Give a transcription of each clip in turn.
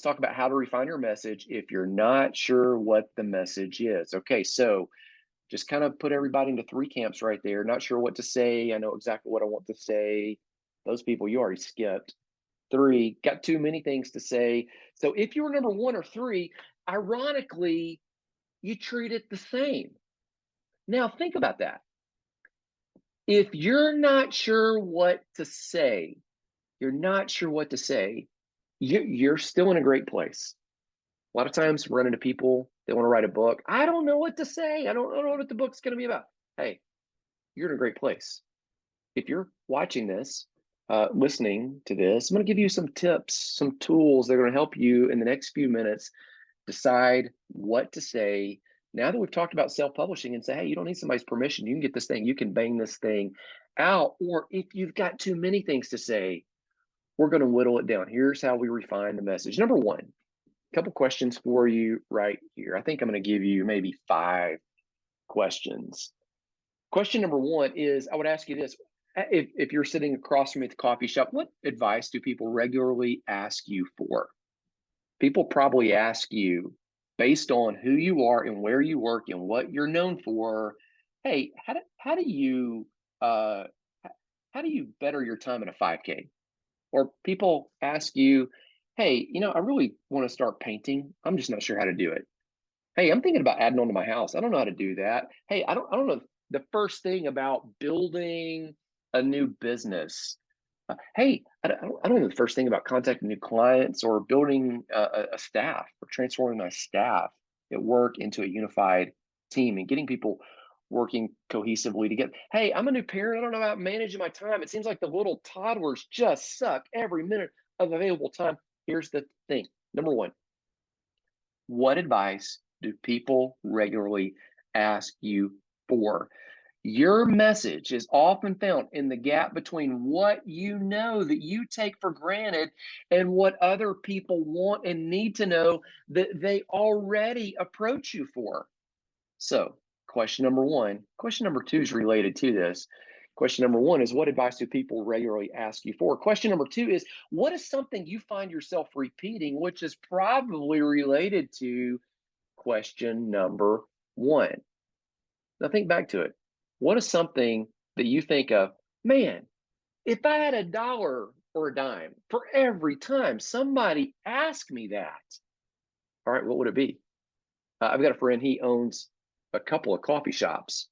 talk about how to refine your message if you're not sure what the message is. Okay, so just kind of put everybody into three camps right there. Not sure what to say. I know exactly what I want to say. Those people you already skipped. Three, got too many things to say. So if you were number one or three, ironically, you treat it the same. Now, think about that. If you're not sure what to say, you're not sure what to say, you're still in a great place. A lot of times, run into people, they want to write a book. I don't know what to say. I don't know what the book's going to be about. Hey, you're in a great place. If you're watching this, listening to this, I'm going to give you some tips, some tools that are going to help you in the next few minutes decide what to say. Now that we've talked about self-publishing and say, hey, you don't need somebody's permission. You can get this thing, you can bang this thing out. Or if you've got too many things to say, we're going to whittle it down. Here's how we refine the message. Number one, a couple questions for you right here. I think I'm going to give you maybe 5 questions. Question number one is I would ask you this. If you're sitting across from me at the coffee shop, what advice do people regularly ask you for? People probably ask you based on who you are and where you work and what you're known for. Hey, uh, how do you better your time in a 5K? Or people ask you, hey, I really want to start painting. I'm just not sure how to do it. Hey, I'm thinking about adding on to my house. I don't know how to do that. Hey, I don't know the first thing about building a new business. Hey, I don't know the first thing about contacting new clients or building a staff or transforming my staff at work into a unified team and getting people working cohesively together. Hey, I'm a new parent. I don't know about managing my time. It seems like the little toddlers just suck every minute of available time. Here's the thing. Number one, what advice do people regularly ask you for? Your message is often found in the gap between what you know that you take for granted and what other people want and need to know that they already approach you for. So, question number one. Question number two is related to this. Question number one is, what advice do people regularly ask you for? Question number two is, what is something you find yourself repeating, which is probably related to question number one? Now, think back to it. What is something that you think of, man, if I had a dollar or a dime for every time somebody asked me that, all right, what would it be? I've got a friend, he owns a couple of coffee shops.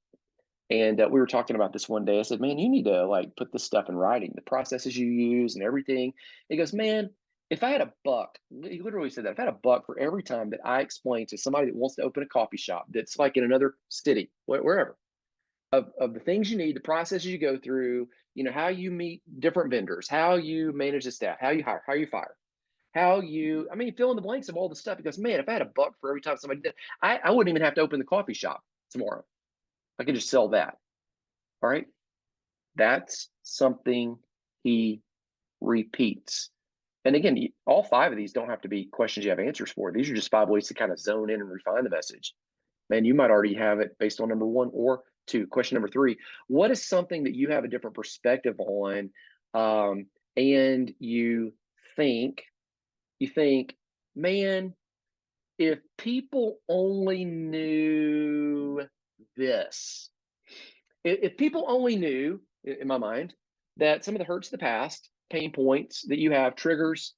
And we were talking about this one day. I said, man, you need to like put this stuff in writing, the processes you use and everything. He goes, man, if I had a buck, he literally said that, if I had a buck for every time that I explain to somebody that wants to open a coffee shop that's like in another city, wherever, of the things you need, the processes you go through, how you meet different vendors, how you manage the staff, how you hire, how you fire, fill in the blanks of all the stuff. He goes, man, if I had a buck for every time somebody did, I wouldn't even have to open the coffee shop tomorrow. I could just sell that. All right. That's something he repeats. And again, all 5 of these don't have to be questions you have answers for. These are just 5 ways to kind of zone in and refine the message. Man, you might already have it based on number one or two. Question number three, what is something that you have a different perspective on? And think, you think, man, if people only knew this, if people only knew, in my mind, that some of the hurts of the past, pain points that you have, triggers,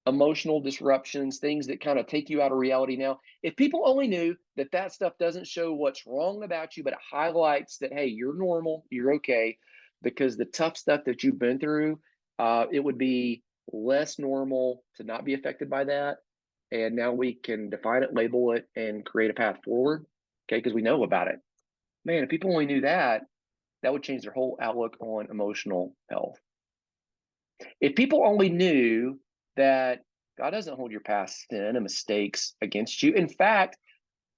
emotional disruptions, things that kind of take you out of reality now, if people only knew that that stuff doesn't show what's wrong about you, but it highlights that, hey, you're normal, you're okay, because the tough stuff that you've been through, it would be less normal to not be affected by that. And now we can define it, label it, and create a path forward, okay, because we know about it. Man, if people only knew that, that would change their whole outlook on emotional health. If people only knew that God doesn't hold your past sin and mistakes against you, in fact,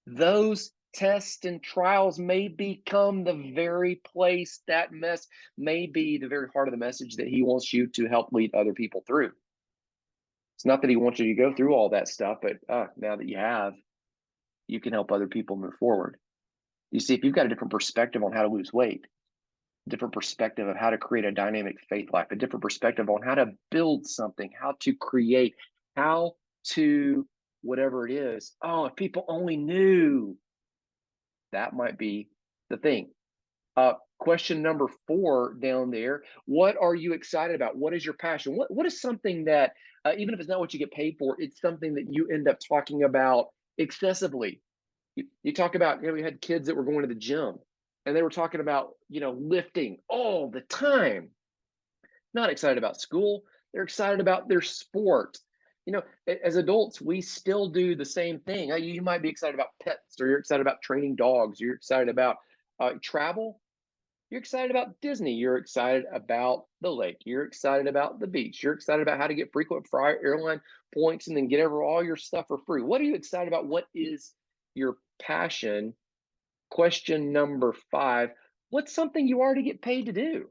those tests and trials may become the very place that mess may be the very heart of the message that He wants you to help lead other people through. It's not that He wants you to go through all that stuff, but now that you have, you can help other people move forward. You see, if you've got a different perspective on how to lose weight, different perspective of how to create a dynamic faith life, a different perspective on how to build something, how to create, how to whatever it is. Oh, if people only knew, that might be the thing. Question number 4 down there. What are you excited about? What is your passion? What is something that, even if it's not what you get paid for, it's something that you end up talking about excessively. You talk about, we had kids that were going to the gym and they were talking about, lifting all the time. Not excited about school. They're excited about their sport. As adults, we still do the same thing. You might be excited about pets, or you're excited about training dogs. You're excited about travel. You're excited about Disney. You're excited about the lake. You're excited about the beach. You're excited about how to get frequent flyer airline points and then get over all your stuff for free. What are you excited about? What is your passion? Question number 5. What's something you already get paid to do?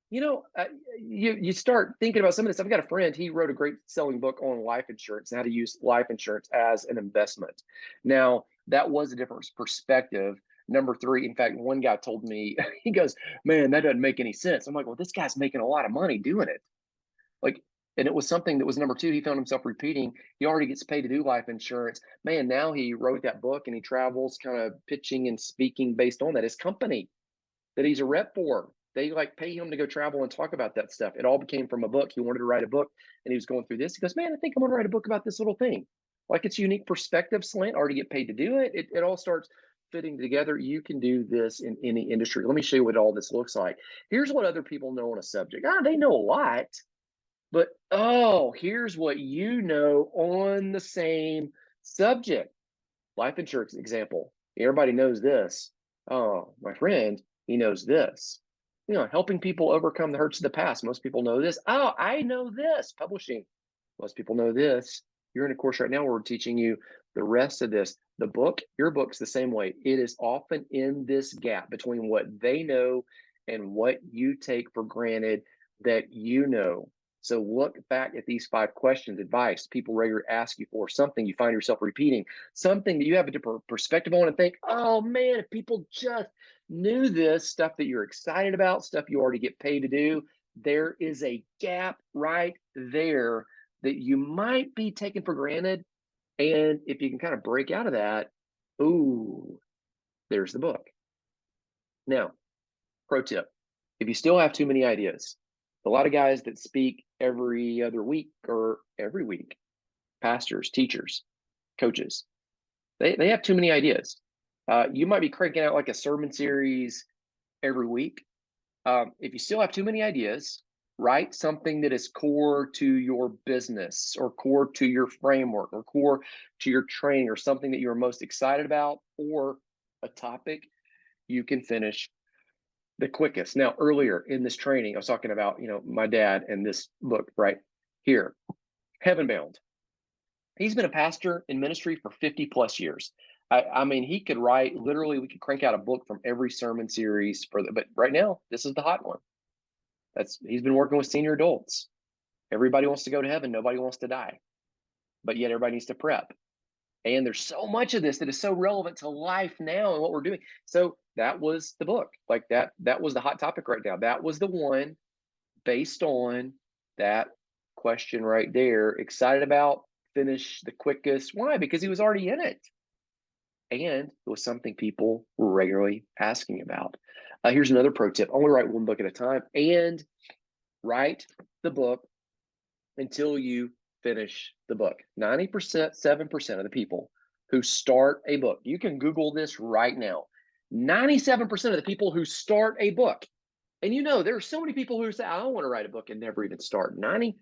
You start thinking about some of this. I've got a friend, he wrote a great selling book on life insurance and how to use life insurance as an investment. Now, that was a different perspective. Number 3, in fact, one guy told me, he goes, man, that doesn't make any sense. I'm like, well, this guy's making a lot of money doing it. Like, and it was something that was number 2. He found himself repeating. He already gets paid to do life insurance. Man, now he wrote that book and he travels kind of pitching and speaking based on that. His company that he's a rep for, they pay him to go travel and talk about that stuff. It all became from a book. He wanted to write a book and he was going through this. He goes, man, I think I'm going to write a book about this little thing. It's unique perspective slant, already get paid to do it. It all starts fitting together. You can do this in any industry. Let me show you what all this looks like. Here's what other people know on a subject. They know a lot, but here's what you know on the same subject. Life insurance example. Everybody knows this. Oh, my friend, he knows this. Helping people overcome the hurts of the past. Most people know this. Oh, I know this. Publishing. Most people know this. You're in a course right now where we're teaching you the rest of this. The book, your book's the same way. It is often in this gap between what they know and what you take for granted that you know. So look back at these 5 questions, advice people regularly ask you for, something you find yourself repeating, something that you have a different perspective on, and think, oh man, if people just knew this stuff that you're excited about, stuff you already get paid to do, there is a gap right there that you might be taking for granted. And if you can kind of break out of that, ooh, there's the book. Now, pro tip, if you still have too many ideas, a lot of guys that speak every other week or every week, pastors, teachers, coaches, they have too many ideas. You might be cranking out like a sermon series every week. If you still have too many ideas, write something that is core to your business or core to your framework or core to your training or something that you're most excited about or a topic you can finish the quickest. Now, earlier in this training, I was talking about, my dad and this book right here, Heaven Bound. He's been a pastor in ministry for 50 plus years. I mean, he could write, literally, we could crank out a book from every sermon series but right now, this is the hot one. He's been working with senior adults. Everybody wants to go to heaven. Nobody wants to die, but yet everybody needs to prep. And there's so much of this that is so relevant to life now and what we're doing. So that was the book. That was the hot topic right now. That was the one based on that question right there. Excited about, finish the quickest. Why? Because he was already in it. And it was something people were regularly asking about. Here's another pro tip. Only write one book at a time and write the book until you finish the book. 90%, 7% of the people who start a book, you can Google this right now. 97% of the people who start a book, and there are so many people who say, I don't want to write a book and never even start. 97%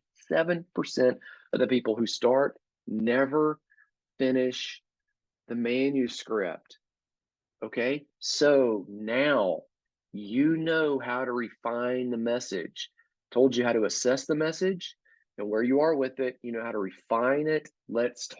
of the people who start never finish the manuscript. Okay, so now you know how to refine the message. Told you how to assess the message and where you are with it. You know how to refine it. Let's talk